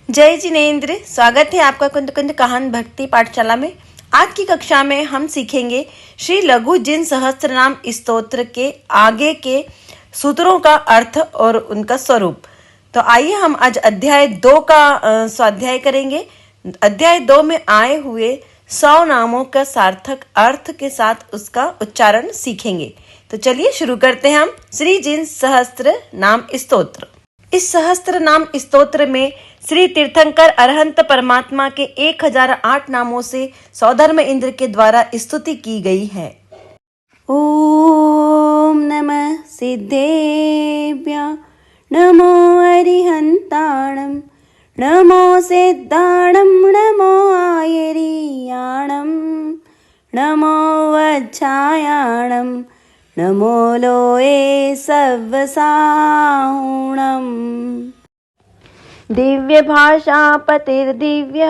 जय जिनेन्द्र। स्वागत है आपका कुंद कुंद कहान भक्ति पाठशाला में। आज की कक्षा में हम सीखेंगे श्री लघु जिन सहस्त्रनाम स्तोत्र के आगे के सूत्रों का अर्थ और उनका स्वरूप। तो आइए हम आज अध्याय 2 का स्वाध्याय करेंगे। अध्याय 2 में आए हुए 100 नामों का सार्थक अर्थ के साथ उसका उच्चारण सीखेंगे। तो चलिए शुरू करते हैं हम श्री जिन सहस्त्र नाम स्तोत्र। इस सहस्त्र नाम स्तोत्र में श्री तीर्थंकर अरहंत परमात्मा के 1008 नामों से सौधर्म इंद्र के द्वारा स्तुति की गई है। ओम नमः सिद्धेभ्य नमो अरिहंताणं नमो सिद्धाणं नमो आयरियाणं नमो वज्रायाणं नमो लोये सव्वसाहुणम्। दिव्य भाषा पतिर्दिव्य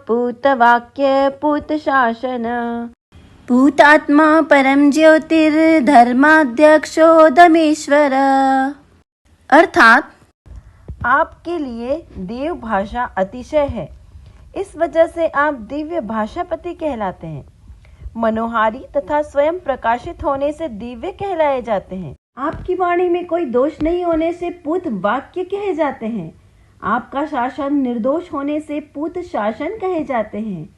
पूतवाक्य पूत शासन पूतात्मा परम ज्योतिर्धर्माध्यक्षो दमेश्वर। अर्थात आपके लिए देव भाषा अतिशय है, इस वजह से आप दिव्य भाषापति कहलाते हैं। मनोहारी तथा स्वयं प्रकाशित होने से दिव्य कहलाए जाते हैं। आपकी वाणी में कोई दोष नहीं होने से पूत वाक्य कहे जाते हैं। आपका शासन निर्दोष होने से पूत शासन कहे जाते हैं।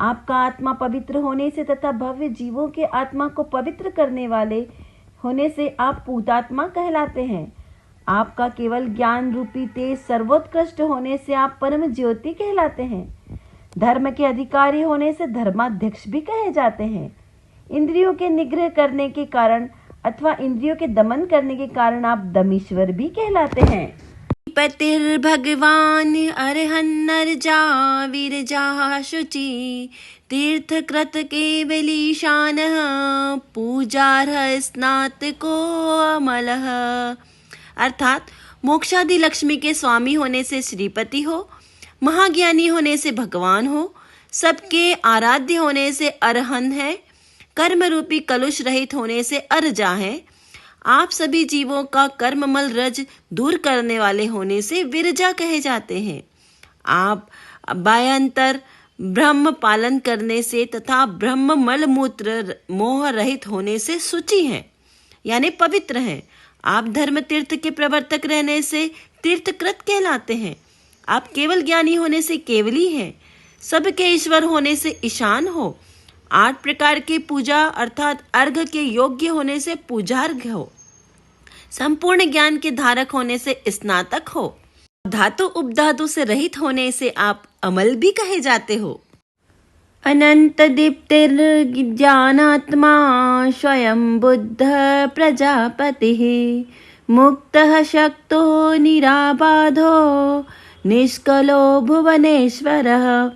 आपका आत्मा पवित्र होने से तथा भव्य जीवों के आत्मा को पवित्र करने वाले होने से आप पूतात्मा कहलाते हैं। आपका केवल ज्ञान रूपी तेज सर्वोत्कृष्ट होने से आप परम ज्योति कहलाते हैं। धर्म के अधिकारी होने से धर्माध्यक्ष भी कहे जाते हैं। इंद्रियों के निग्रह करने के कारण अथवा इंद्रियों के दमन करने के कारण आप दमीश्वर भी कहलाते हैं। पतिर भगवान अरहन्नरजा विरजा शुचि तीर्थकृत केवलीशान पूजार्ह स्नातको अमलः। अर्थात मोक्षादि लक्ष्मी के स्वामी होने से श्रीपति हो, महाज्ञानी होने से भगवान हो, सबके आराध्य होने से अरहन है, कर्म रूपी कलुष रहित होने से अरजा है, आप सभी जीवों का कर्ममल रज दूर करने वाले होने से विरजा कहे जाते हैं। आप बाह्यांतर ब्रह्म पालन करने से तथा ब्रह्म मल मूत्र मोह रहित होने से शुचि हैं, यानी पवित्र हैं। आप धर्म तीर्थ के प्रवर्तक रहने से तीर्थकृत कहलाते हैं। आप केवल ज्ञानी होने से केवली हैं, सबके ईश्वर होने से ईशान हो, 8 प्रकार की पूजा अर्थात अर्घ के योग्य होने से पूजार्घ हो, संपूर्ण ज्ञान के धारक होने से स्नातक हो, धातु उपधातु से रहित होने से आप अमल भी कहे जाते हो। अनंत दीप्तिर्ज्ञानात्मा स्वयं बुद्ध प्रजापतिः मुक्तः शक्तो निराबाधो निष्कलो भुवनेश्वरः।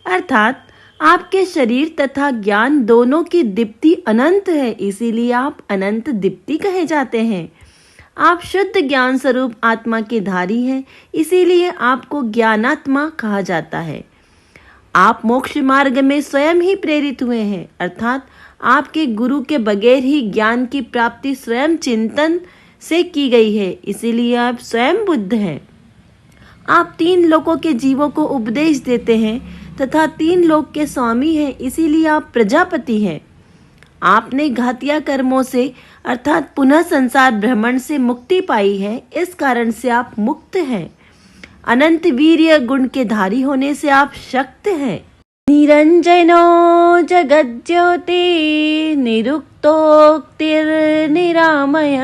अर्थात आपके शरीर तथा ज्ञान दोनों की दीप्ति अनंत है, इसीलिए आप अनंत दीप्ति कहे जाते हैं। आप शुद्ध ज्ञान स्वरूप आत्मा के धारी हैं, इसीलिए आपको ज्ञानात्मा कहा जाता है। आप मोक्ष मार्ग में स्वयं ही प्रेरित हुए हैं, अर्थात आपके गुरु के बगैर ही ज्ञान की प्राप्ति स्वयं चिंतन से की गई है, इसीलिए आप स्वयं बुद्ध हैं। आप 3 लोकों के जीवों को उपदेश देते हैं तथा 3 लोक के स्वामी हैं, इसीलिए आप प्रजापति हैं। आपने घातिया कर्मों से अर्थात पुनः संसार भ्रमण से मुक्ति पाई है, इस कारण से आप मुक्त हैं। अनंत वीर्य गुण के धारी होने से आप शक्त हैं। निरंजनो जगज्योति निरुक्तोक्तिर्निरामय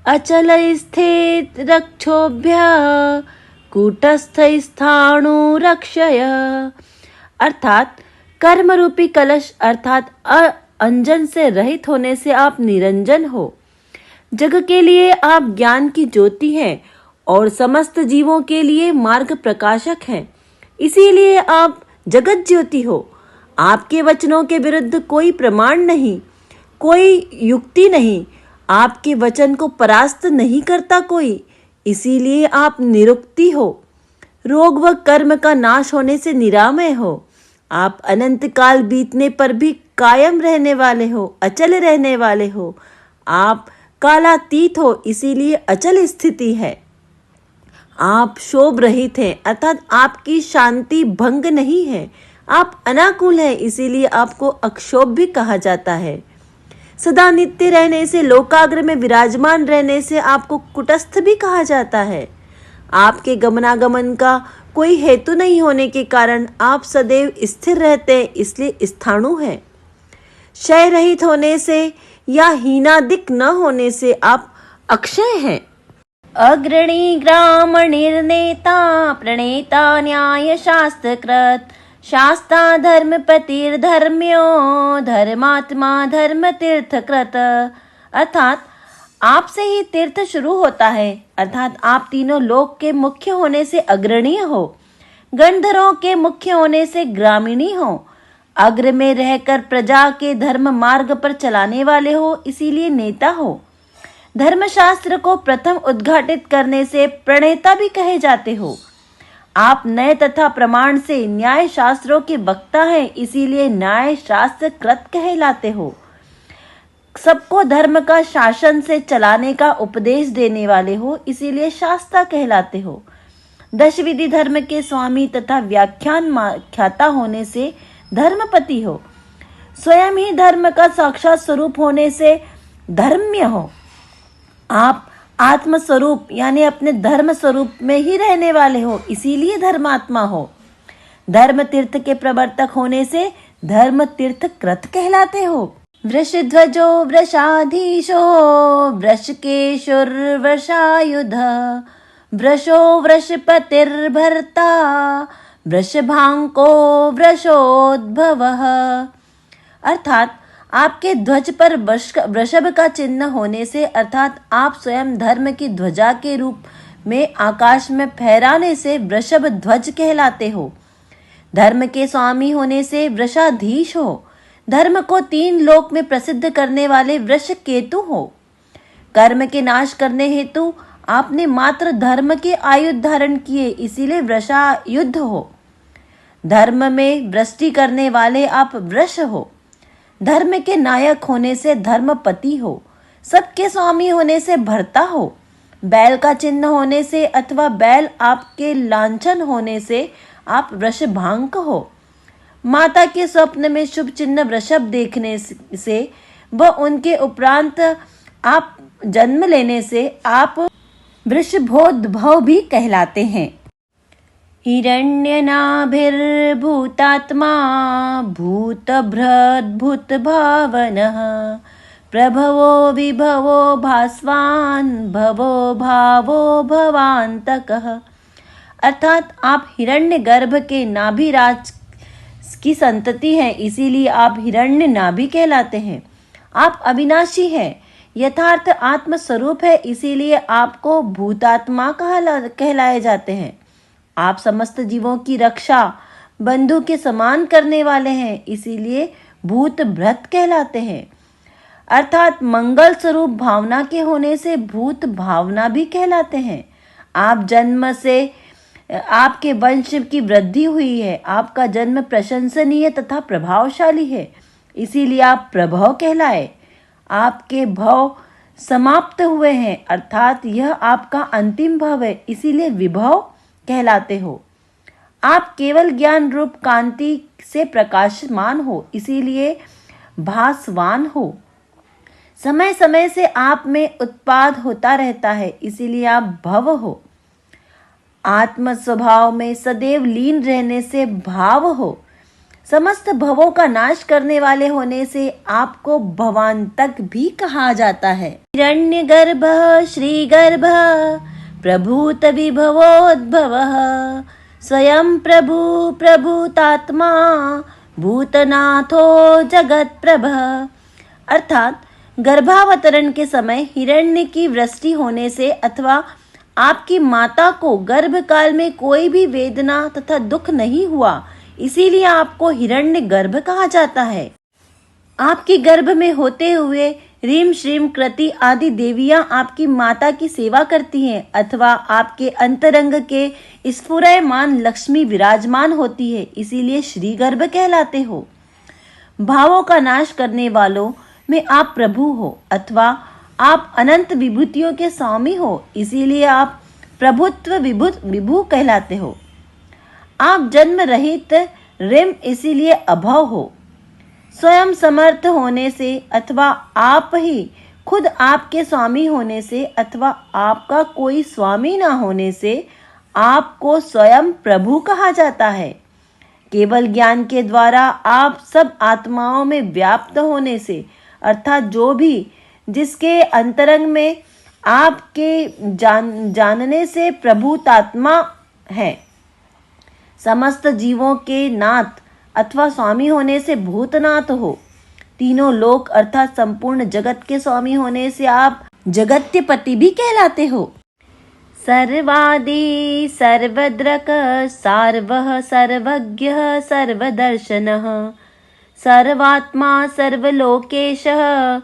अचल स्थित रक्षोभ्य कूटस्थ स्थाणु रक्षय। अर्थात कर्म रूपी कलश अर्थात अंजन से रहित होने से आप निरंजन हो। जग के लिए आप ज्ञान की ज्योति हैं और समस्त जीवों के लिए मार्ग प्रकाशक हैं, इसीलिए आप जगत ज्योति हो। आपके वचनों के विरुद्ध कोई प्रमाण नहीं, कोई युक्ति नहीं, आपके वचन को परास्त नहीं करता कोई, इसीलिए आप निरुक्ति हो। रोग व कर्म का नाश होने से निरामय हो। आप अनंत काल बीतने पर भी कायम रहने वाले हो, अचल रहने वाले हो। आप कालातीत हो, इसीलिए अचल स्थिति है। आप शोभ रहित हैं, अर्थात आपकी शांति भंग नहीं है। आप अनाकुल हैं, इसीलिए आपको अक्षोभ भी कहा जाता है। सदा नित्य रहने से, लोकाग्र में विराजमान रहने से आपको कुटस्थ भी कहा जाता है। आपके गमनागमन का कोई हेतु नहीं होने के कारण आप सदैव स्थिर रहते हैं, इसलिए स्थाणु है। क्षय रहित होने से या हीनादिक न होने से आप अक्षय हैं। अग्रणी ग्राम निर्नेता प्रणेता न्याय शास्त्रकृत शास्ता धर्मपतिर्धर्म्यो धर्मात्मा धर्म तीर्थकृत। अर्थात आपसे ही तीर्थ शुरू होता है, अर्थात आप तीनों लोक के मुख्य होने से अग्रणीय हो, गणधरों के मुख्य होने से ग्रामीणी हो, अग्र में रहकर प्रजा के धर्म मार्ग पर चलाने वाले हो, इसीलिए नेता हो। धर्मशास्त्र को प्रथम उद्घाटित करने से प्रणेता भी कहे जाते हो। आप नए तथा प्रमाण से न्याय शास्त्रों के वक्ता हैं, इसीलिए न्याय शास्त्र कृत कहलाते हो। सबको धर्म का शासन से चलाने का उपदेश देने वाले हो, इसीलिए शास्त्रा कहलाते हो। दशविधि धर्म के स्वामी तथा व्याख्यान ख्याता होने से धर्मपति हो। स्वयं ही धर्म का साक्षात स्वरूप होने से धर्म्य हो। आप आत्म स्वरूप यानी अपने धर्म स्वरूप में ही रहने वाले हो, इसीलिए धर्मात्मा हो। धर्म तीर्थ के प्रवर्तक होने से धर्म तीर्थ कृत कहलाते हो। वृषध्वजो वृषाधीशो वृषकेशुर वृषायुध वृषो वृषपतिर्भर्ता वृषभांको वृषोद्भवः। अर्थात आपके ध्वज पर वृषभ का चिन्ह होने से, अर्थात आप स्वयं धर्म की ध्वजा के रूप में आकाश में फहराने से वृषभ ध्वज कहलाते हो। धर्म के स्वामी होने से वृषाधीश हो। धर्म को तीन लोक में प्रसिद्ध करने वाले वृष केतु हो। कर्म के नाश करने हेतु आपने मात्र धर्म के आयुध धारण किए, इसीलिए वृषायुध हो। धर्म में वृष्टि करने वाले आप वृष हो। धर्म के नायक होने से धर्मपति हो। सबके स्वामी होने से भर्ता हो। बैल का चिन्ह होने से अथवा बैल आपके लांछन होने से आप वृषभांक हो। माता के स्वप्न में शुभ चिन्ह वृषभ देखने से व उनके उपरांत आप जन्म लेने से आप वृषभोद्भव भी कहलाते हैं। हिरण्यनाभिर्भूतात्मा भूतभृद्भूतभावनः प्रभवो विभवो भास्वान् भवो भावो भवान्तकः। अर्थात आप हिरण्य गर्भ के नाभिराज की संतति हैं, इसीलिए आप हिरण्य नाभि कहलाते हैं। आप अविनाशी हैं, यथार्थ आत्म स्वरूप है, इसीलिए आपको भूतात्मा कहलाए जाते हैं। आप समस्त जीवों की रक्षा बंधु के समान करने वाले हैं, इसीलिए भूत भृत कहलाते हैं। अर्थात मंगल स्वरूप भावना के होने से भूत भावना भी कहलाते हैं। आप जन्म से आपके वंश की वृद्धि हुई है। आपका जन्म प्रशंसनीय तथा प्रभावशाली है, इसीलिए आप प्रभव कहलाए। आपके भव समाप्त हुए हैं, अर्थात यह आपका अंतिम भव है, इसीलिए विभव कहलाते हो। आप केवल ज्ञान रूप कांति से प्रकाशमान हो, इसीलिए भासवान हो। समय समय से आप में उत्पाद होता रहता है, इसीलिए आप भव हो। आत्म स्वभाव में सदैव लीन रहने से भाव हो। समस्त भवों का नाश करने वाले होने से आपको भवांतक भी कहा जाता है। हिरण्यगर्भ श्रीगर्भ प्रभूत विभवोद्भवः स्वयं प्रभु प्रभूतात्मा भूतनाथो जगत प्रभः। अर्थात गर्भावतरण के समय हिरण्य की वृष्टि होने से अथवा आपकी माता को गर्भ काल में कोई भी वेदना तथा दुख नहीं हुआ, इसीलिए आपको हिरण्य गर्भ कहा जाता है। आपके गर्भ में होते हुए रीम श्रीम कृति आदि देवियां आपकी माता की सेवा करती हैं, अथवा आपके अंतरंग के स्फुरयमान लक्ष्मी विराजमान होती है, इसीलिए श्री गर्भ कहलाते हो। भावों का नाश करने वालों में आप प्रभु हो, अथवा आप अनंत विभूतियों के स्वामी हो, इसीलिए आप प्रभुत्व विभु कहलाते हो। आप जन्म रहित रिम इसीलिए अभव हो। स्वयं समर्थ होने से अथवा आप ही खुद आपके स्वामी होने से अथवा आपका कोई स्वामी ना होने से आपको स्वयं प्रभु कहा जाता है। केवल ज्ञान के द्वारा आप सब आत्माओं में व्याप्त होने से अर्थात जो भी जिसके अंतरंग में आपके जानने से प्रभुतात्मा है। समस्त जीवों के नाथ अथवा स्वामी होने से भूतनाथ हो। तीनों लोक अर्थात संपूर्ण जगत के स्वामी होने से आप जगत्यपति भी कहलाते हो। सर्वादि सर्वद्रक सार्वः सर्वज्ञः सर्वदर्शनः सर्वात्मा सर्वलोकेशः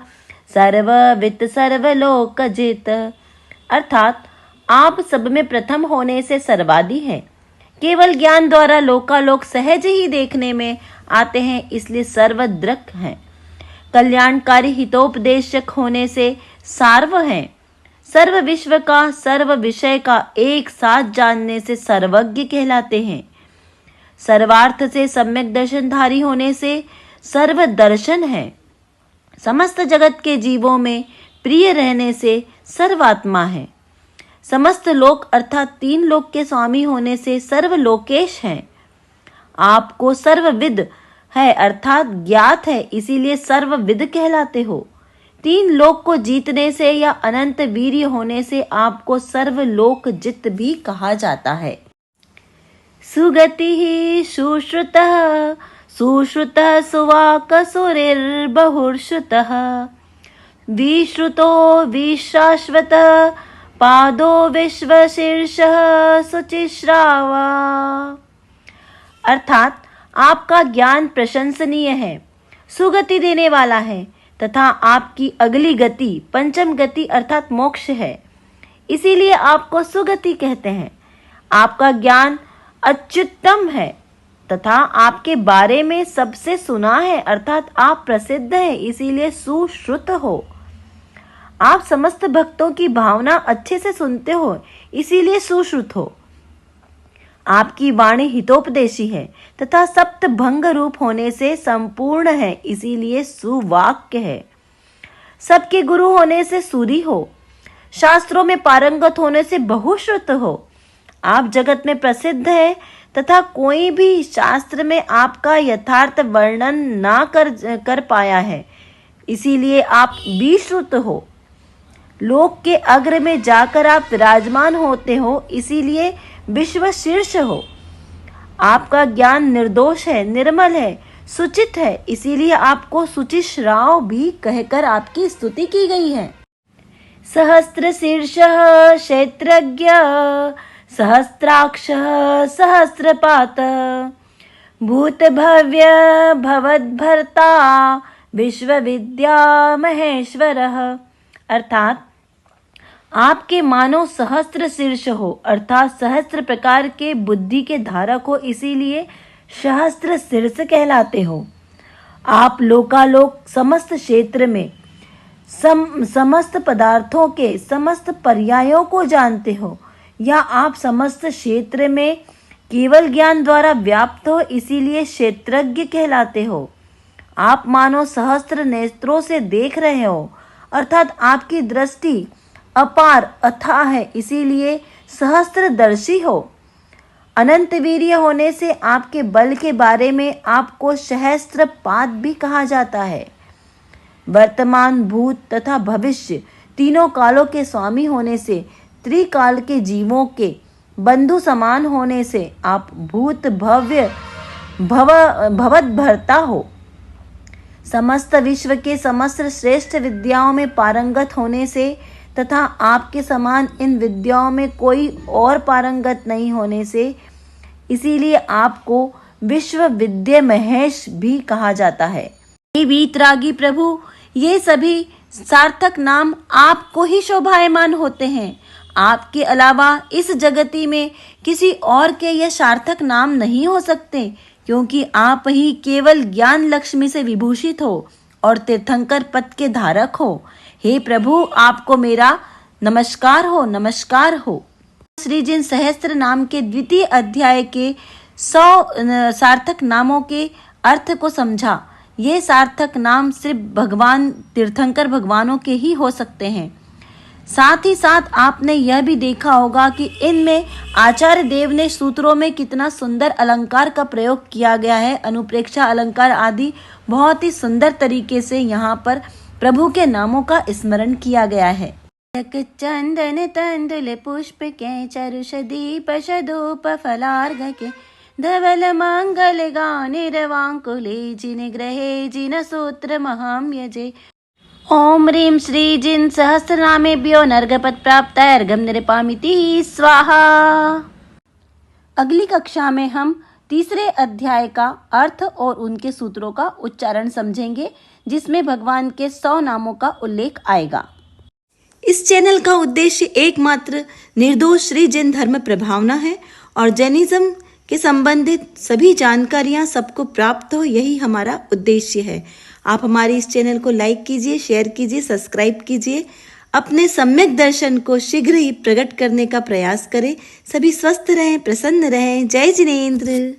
सर्ववित् सर्वलोकजित्। अर्थात आप सब में प्रथम होने से सर्वादि हैं। केवल ज्ञान द्वारा लोकालोक सहज ही देखने में आते हैं, इसलिए सर्वद्रक हैं। कल्याणकारी हितोपदेशक होने से सार्व हैं। सर्व विश्व का सर्व विषय का एक साथ जानने से सर्वज्ञ कहलाते हैं। सर्वार्थ से सम्यक दर्शनधारी होने से सर्वदर्शन है। समस्त जगत के जीवों में प्रिय रहने से सर्वात्मा है। समस्त लोक अर्थात तीन लोक के स्वामी होने से सर्वलोकेश हैं। आपको सर्वविद है अर्थात ज्ञात है, इसीलिए सर्वविद कहलाते हो। तीन लोक को जीतने से या अनंत वीर्य होने से आपको सर्वलोक जित भी कहा जाता है। सुगति ही सुश्रुतः सुश्रुतः सुवाक सुरिर्बहुश्रुतः विश्रुतो विशाश्वत पादो विश्वशीर्षः शुचिश्रावा। अर्थात आपका ज्ञान प्रशंसनीय है, सुगति देने वाला है तथा आपकी अगली गति पंचम गति अर्थात मोक्ष है, इसीलिए आपको सुगति कहते हैं। आपका ज्ञान अत्युत्तम है तथा आपके बारे में सबसे सुना है अर्थात आप प्रसिद्ध हैं, इसीलिए सुश्रुत हो। आप समस्त भक्तों की भावना अच्छे से सुनते हो, इसीलिए सुश्रुत हो। आपकी वाणी हितोपदेशी है तथा सप्त भंग रूप होने से संपूर्ण है, इसीलिए सुवाक्य है। सबके गुरु होने से सूरी हो। शास्त्रों में पारंगत होने से बहुश्रुत हो। आप जगत में प्रसिद्ध है तथा कोई भी शास्त्र में आपका यथार्थ वर्णन ना कर पाया है, इसीलिए आप विश्रुत हो। लोक के अग्र में जाकर आप विराजमान होते हो, इसीलिए विश्व शीर्ष हो। आपका ज्ञान निर्दोष है, निर्मल है, सुचित है, इसीलिए आपको शुचिश्राव भी कहकर आपकी स्तुति की गई है। सहस्त्र शीर्षः क्षेत्रज्ञ सहस्त्राक्षः सहस्रपात भूत भव्य भवद्भर्ता विश्वविद्या महेश्वरः। अर्थात आपके मानो सहस्त्र शीर्ष हो अर्थात सहस्त्र प्रकार के बुद्धि के धारक हो, इसीलिए सहस्त्र शीर्ष कहलाते हो। आप लोकालोक समस्त क्षेत्र में समस्त पदार्थों के समस्त पर्यायों को जानते हो, या आप समस्त क्षेत्र में केवल ज्ञान द्वारा व्याप्त हो, इसीलिए क्षेत्रज्ञ कहलाते हो। आप मानो सहस्त्र नेत्रों से देख रहे हो अर्थात आपकी दृष्टि अपार अथाह है, इसीलिए सहस्त्रदर्शी हो। अनंत वीर्य होने से आपके बल के बारे में आपको सहस्त्रपात भी कहा जाता है। वर्तमान भूत तथा भविष्य तीनों कालों के स्वामी होने से त्रिकाल के जीवों के बंधु समान होने से आप भूत भव्य भवद्भर्ता हो। समस्त विश्व के समस्त श्रेष्ठ विद्याओं में पारंगत होने से तथा आपके समान इन विद्याओं में कोई और पारंगत नहीं होने से इसीलिए आपको विश्व विद्या महेश भी कहा जाता है। हे वीतरागी प्रभु, ये सभी सार्थक नाम आपको ही शोभायमान होते हैं। आपके अलावा इस जगती में किसी और के ये सार्थक नाम नहीं हो सकते, क्योंकि आप ही केवल ज्ञान लक्ष्मी से विभूषित हो और तीर्थंकर पद के धारक हो। हे प्रभु, आपको मेरा नमस्कार हो, नमस्कार हो। श्रीजिन सहस्त्र नाम के द्वितीय अध्याय के 100 सार्थक नामों के अर्थ को समझा। ये सार्थक नाम सिर्फ भगवान तीर्थंकर भगवानों के ही हो सकते हैं। साथ ही साथ आपने यह भी देखा होगा कि इनमें आचार्य देव ने सूत्रों में कितना सुंदर अलंकार का प्रयोग किया गया है। अनुप्रेक्षा अलंकार आदि बहुत ही सुंदर तरीके से यहाँ पर प्रभु के नामों का स्मरण किया गया है। चंदन तंदुल पुष्प के चरुष दीप शधूप फलार्घ के धवल मंगल गाने रवांकुले जिन ग्रहे जिन सूत्र महाम यजे। ओम ह्रीं श्री जिन सहस्रनामेभ्यो नर्घपद प्राप्त अर्घम निरपामिति स्वाहा। अगली कक्षा में हम तीसरे अध्याय का अर्थ और उनके सूत्रों का उच्चारण समझेंगे, जिसमें भगवान के 100 नामों का उल्लेख आएगा। इस चैनल का उद्देश्य एकमात्र निर्दोष श्री जैन धर्म प्रभावना है और जैनिज्म के संबंधित सभी जानकारियां सबको प्राप्त हो, यही हमारा उद्देश्य है। आप हमारे इस चैनल को लाइक कीजिए, शेयर कीजिए, सब्सक्राइब कीजिए। अपने सम्यक दर्शन को शीघ्र ही प्रकट करने का प्रयास करें। सभी स्वस्थ रहें, प्रसन्न रहें। जय जिनेंद्र।